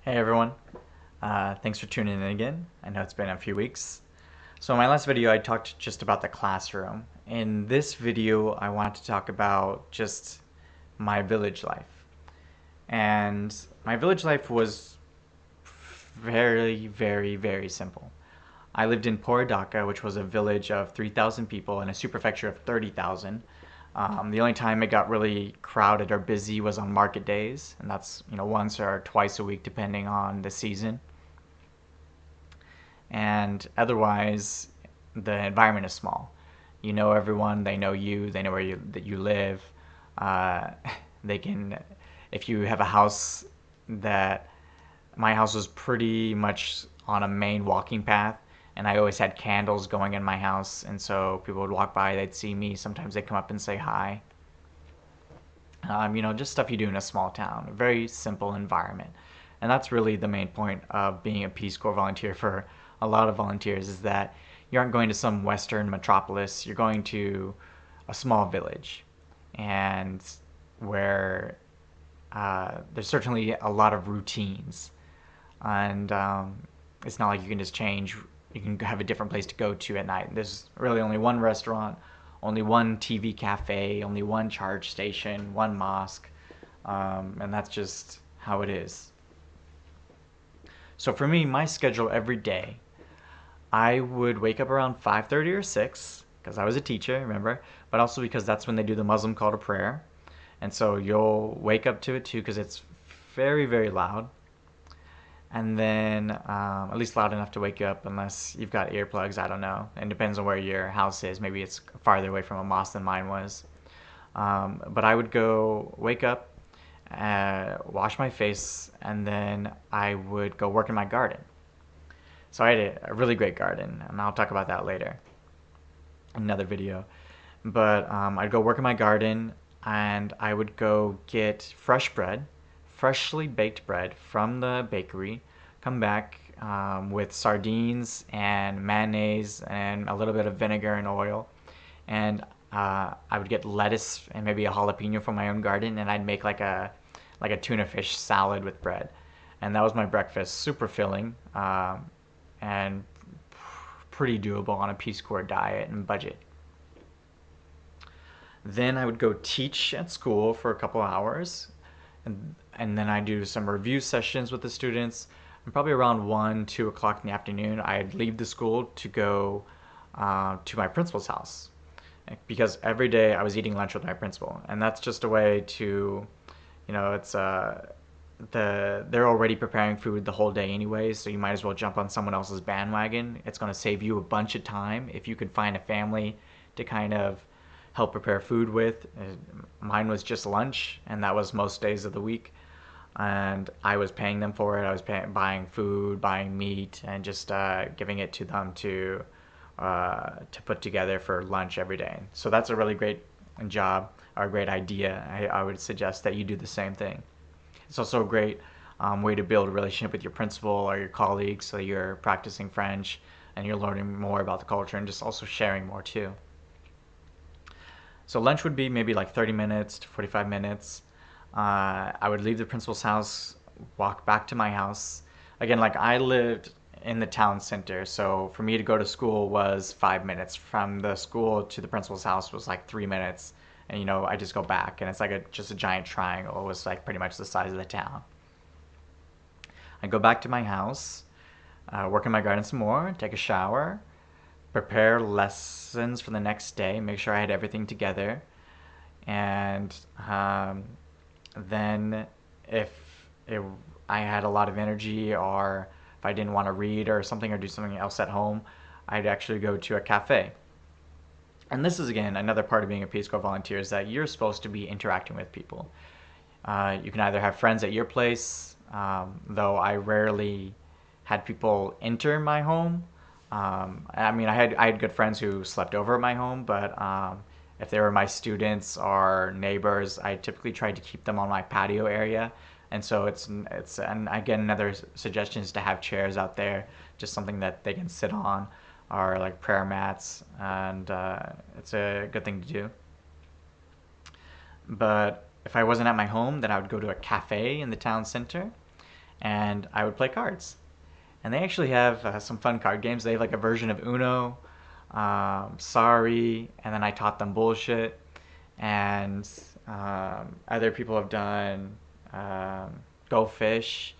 Hey everyone, thanks for tuning in again. I know it's been a few weeks. So in my last video I talked just about the classroom. In this video I want to talk about just my village life. And my village life was very simple. I lived in Porodaka, which was a village of 3,000 people and a superprefecture of 30,000. The only time it got really crowded or busy was on market days, and that's once or twice a week depending on the season. And otherwise, the environment is small. You know everyone, they know you, they know that you live. Uh, they can, if you have a house that my house was pretty much on a main walking path, and I always had candles going in my house, and so people would walk by, they'd see me, sometimes they'd come up and say hi. Just stuff you do in a small town, a very simple environment. And that's really the main point of being a Peace Corps volunteer for a lot of volunteers, is that you aren't going to some western metropolis, you're going to a small village, and where there's certainly a lot of routines, and it's not like you can just change. You can have a different place to go to at night. There's really only one restaurant, only one TV cafe, only one charge station, one mosque, and that's just how it is. So for me, my schedule every day, I would wake up around 5:30 or 6 because I was a teacher, remember, but also because that's when they do the Muslim call to prayer. And so you'll wake up to it too because it's very loud. And then at least loud enough to wake you up, unless you've got earplugs. I don't know. It depends on where your house is. Maybe it's farther away from a mosque than mine was. But I would go wake up, wash my face, and then I would go work in my garden. So I had a really great garden, and I'll talk about that later in another video. But I'd go work in my garden, and I would go get fresh bread, freshly baked bread from the bakery, come back with sardines and mayonnaise and a little bit of vinegar and oil. And I would get lettuce and maybe a jalapeno from my own garden, and I'd make like a tuna fish salad with bread. And that was my breakfast, super filling and pretty doable on a Peace Corps diet and budget. Then I would go teach at school for a couple hours, and then I do some review sessions with the students. And probably around 1, 2 o'clock in the afternoon, I'd leave the school to go to my principal's house, because every day I was eating lunch with my principal, and that's just a way to, it's they're already preparing food the whole day anyway, so you might as well jump on someone else's bandwagon. It's going to save you a bunch of time if you can find a family to kind of help prepare food with. Mine was just lunch, and that was most days of the week. And I was paying them for it. I was buying food, buying meat, and just giving it to them to put together for lunch every day. So that's a really great job or a great idea. I would suggest that you do the same thing. It's also a great way to build a relationship with your principal or your colleagues, so you're practicing French and you're learning more about the culture and just also sharing more too. So lunch would be maybe like 30 minutes to 45 minutes. I would leave the principal's house, walk back to my house. Again, like I lived in the town center, so for me to go to school was 5 minutes. From the school to the principal's house was like 3 minutes. And I just go back, and it's like just a giant triangle. It was like pretty much the size of the town. I go back to my house, work in my garden some more, take a shower, prepare lessons for the next day, make sure I had everything together, and then if it, I had a lot of energy, or if I didn't want to read or something or do something else at home, I'd actually go to a cafe. And this is, again, another part of being a Peace Corps volunteer, is that you're supposed to be interacting with people. You can either have friends at your place, though I rarely had people enter my home. I had good friends who slept over at my home, but if they were my students or neighbors, I typically tried to keep them on my patio area. And so and again, another suggestion is to have chairs out there, just something that they can sit on, or like prayer mats, and it's a good thing to do. But if I wasn't at my home, then I would go to a cafe in the town center, and I would play cards. And they actually have some fun card games. They have like a version of Uno, Sorry, and then I taught them Bullshit. And other people have done Go Fish.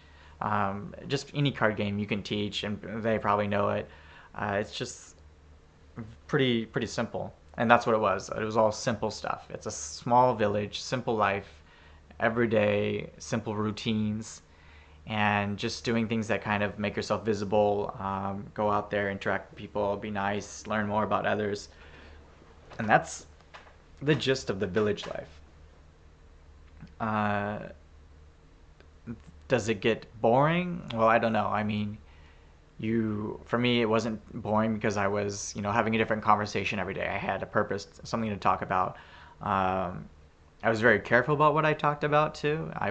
Just any card game you can teach, and they probably know it. It's just pretty simple, and that's what it was. It was all simple stuff. It's a small village, simple life, everyday, simple routines, and just doing things that kind of make yourself visible. Go out there, interact with people, be nice, learn more about others, and that's the gist of the village life. Uh, does it get boring? Well, I don't know. I mean, you for me it wasn't boring because I was having a different conversation every day. I had a purpose, something to talk about. Um, I was very careful about what I talked about too. I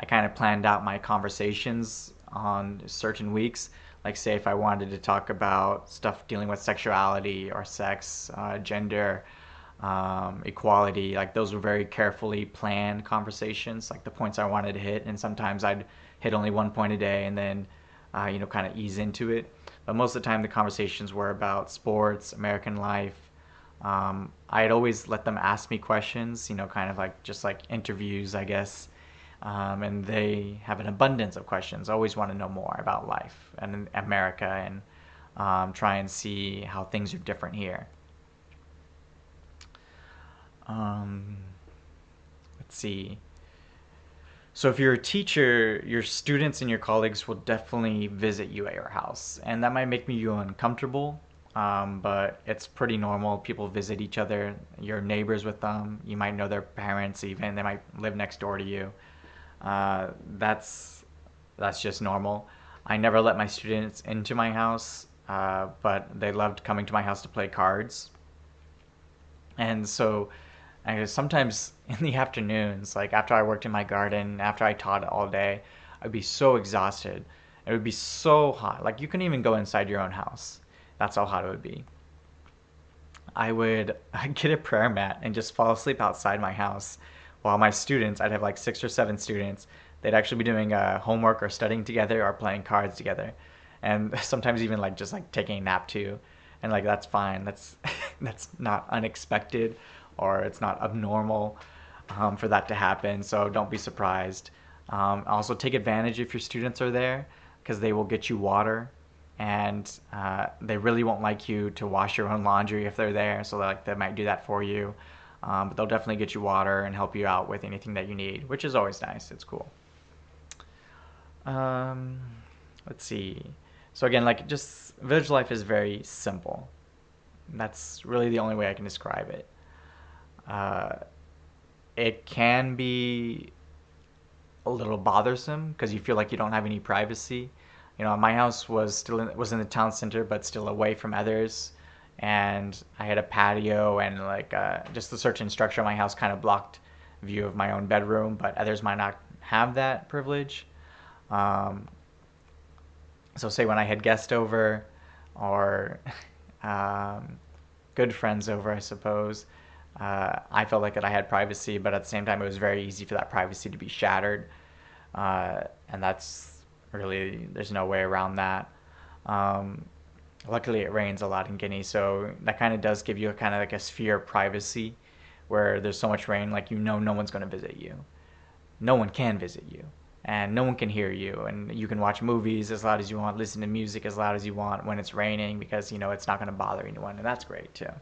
kind of planned out my conversations on certain weeks. Like, say, if I wanted to talk about stuff dealing with sexuality or sex, gender, equality, like those were very carefully planned conversations, like the points I wanted to hit. And sometimes I'd hit only one point a day and then, kind of ease into it. But most of the time, the conversations were about sports, American life. I'd always let them ask me questions, kind of like just like interviews, I guess. And they have an abundance of questions, always want to know more about life and America, and try and see how things are different here. Um, let's see. So if you're a teacher, your students and your colleagues will definitely visit you at your house, and that might make you uncomfortable. But it's pretty normal. People visit each other. You're neighbors with them. You might know their parents even. They might live next door to you. Uh, that's that's just normal. I never let my students into my house, but they loved coming to my house to play cards. And so sometimes in the afternoons, like after I worked in my garden, after I taught all day, I'd be so exhausted. It would be so hot. Like you couldn't even go inside your own house. That's how hot it would be. I'd get a prayer mat and just fall asleep outside my house while my students, I'd have like 6 or 7 students, they'd actually be doing homework or studying together or playing cards together. And sometimes even like just like taking a nap too. And like that's fine. That's that's not unexpected, or it's not abnormal for that to happen. So don't be surprised. Also take advantage if your students are there, because they will get you water, and they really won't like you to wash your own laundry if they're there. So like they might do that for you, but they'll definitely get you water and help you out with anything that you need, which is always nice. It's cool. Um, let's see. So again, like just village life is very simple. That's really the only way I can describe it. Uh, it can be a little bothersome because you feel like you don't have any privacy. My house was in the town center, but still away from others, and I had a patio, and like just the certain structure of my house kind of blocked view of my own bedroom, but others might not have that privilege. Um, so say when I had guests over, or um, good friends over, I suppose, I felt like that I had privacy, but at the same time, it was very easy for that privacy to be shattered, and that's really there's no way around that. Um, Luckily, it rains a lot in Guinea, so that kind of does give you a kind of like a sphere of privacy, where there's so much rain, like no one's going to visit you. No one can visit you, and no one can hear you, and you can watch movies as loud as you want, listen to music as loud as you want when it's raining, because it's not going to bother anyone, and that's great too.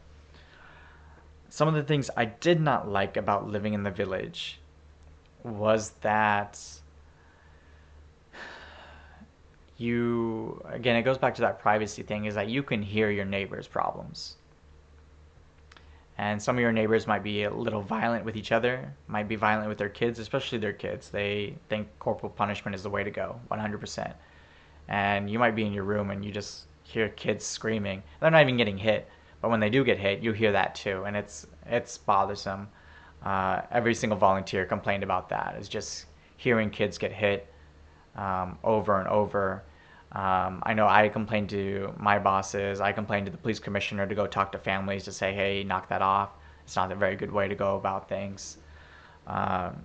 Some of the things I did not like about living in the village was that again, it goes back to that privacy thing, is that you can hear your neighbors' problems. And some of your neighbors might be a little violent with each other, might be violent with their kids, especially their kids. They think corporal punishment is the way to go, 100%. And you might be in your room and you just hear kids screaming. They're not even getting hit, but when they do get hit, you hear that too, and it's bothersome. Every single volunteer complained about that. It's just hearing kids get hit over and over. I know I complained to my bosses. I complained to the police commissioner to go talk to families to say, hey, knock that off. It's not a very good way to go about things. Um,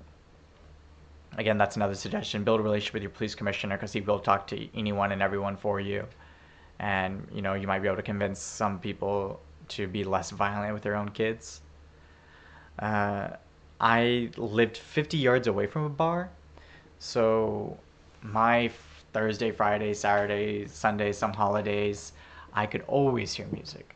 Again, that's another suggestion. Build a relationship with your police commissioner because he will talk to anyone and everyone for you. And, you might be able to convince some people to be less violent with their own kids. Uh, I lived 50 yards away from a bar, so my Thursday, Friday, Saturday, Sunday, some holidays, I could always hear music.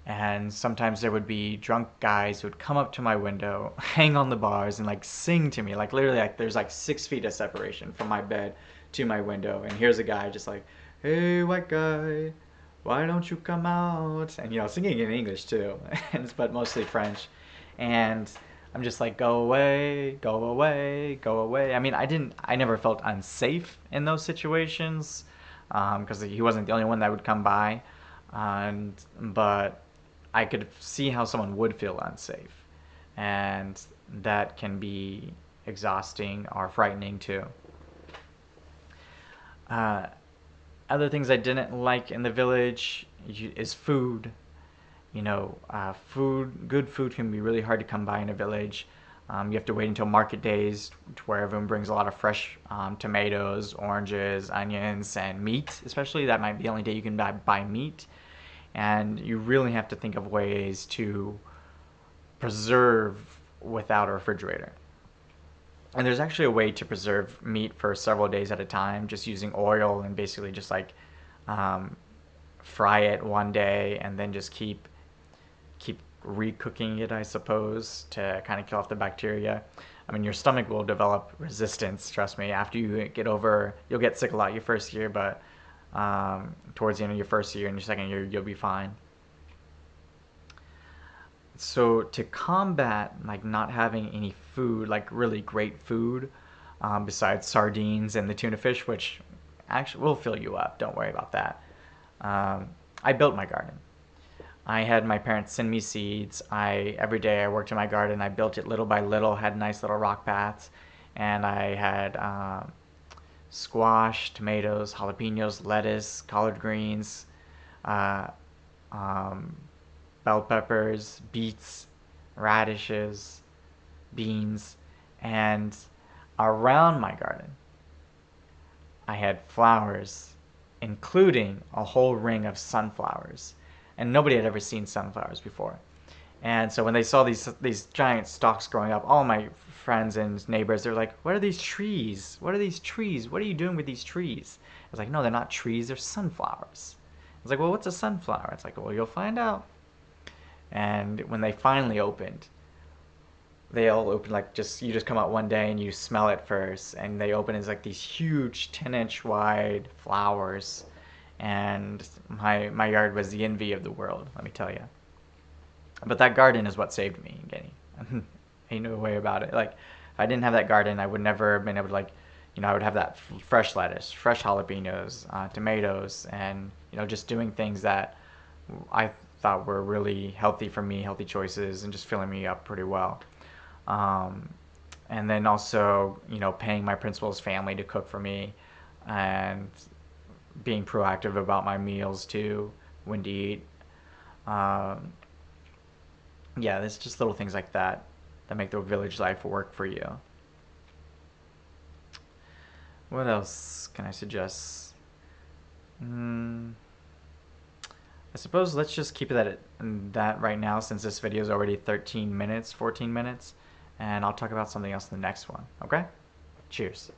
And sometimes there would be drunk guys who would come up to my window, hang on the bars, and like sing to me. Like literally, like there's like 6 feet of separation from my bed to my window, and here's a guy just like, "Hey, white guy, why don't you come out?" And singing in English too, but mostly French. And I'm just like, "Go away, go away, go away." I mean, I never felt unsafe in those situations, because he wasn't the only one that would come by, but I could see how someone would feel unsafe, and that can be exhausting or frightening too. Uh, Other things I didn't like in the village is food. Good food can be really hard to come by in a village. You have to wait until market days, to where everyone brings a lot of fresh tomatoes, oranges, onions, and meat. Especially, that might be the only day you can buy meat. And you really have to think of ways to preserve without a refrigerator. And there's actually a way to preserve meat for several days at a time, just using oil and basically just like um, fry it one day and then just keep recooking it, I suppose, to kind of kill off the bacteria. I mean, your stomach will develop resistance. Trust me. After you'll get sick a lot your first year, but towards the end of your first year and your second year, you'll be fine. So to combat like not having any food, like really great food, besides sardines and the tuna fish, which actually will fill you up. Don't worry about that. I built my garden. I had my parents send me seeds. Every day I worked in my garden. I built it little by little. Had nice little rock paths, and I had squash, tomatoes, jalapenos, lettuce, collard greens, uh, um, bell peppers, beets, radishes, beans, and around my garden I had flowers, including a whole ring of sunflowers. And nobody had ever seen sunflowers before. And so when they saw these giant stalks growing up, all my friends and neighbors, they're like, "What are these trees? What are these trees? What are you doing with these trees?" I was like, "No, they're not trees. They're sunflowers." I was like, "Well, what's a sunflower?" It's like, "Well, you'll find out." And when they finally opened, they all open like you just come out one day and you smell it first, and they open as like these huge 10-inch wide flowers, and my yard was the envy of the world, let me tell you. But that garden is what saved me, Getty. Ain't no way about it. Like, if I didn't have that garden, I would never have been able to, like, I would have that fresh lettuce, fresh jalapenos, tomatoes, and just doing things that I thought were really healthy for me, healthy choices, and just filling me up pretty well. Um, and then also, paying my principal's family to cook for me, and being proactive about my meals too, when to eat. Um, yeah, there's just little things like that that make the village life work for you. What else can I suggest? Mm, I suppose let's just keep it at that right now, since this video is already 13 minutes, 14 minutes, and I'll talk about something else in the next one. Okay? Cheers.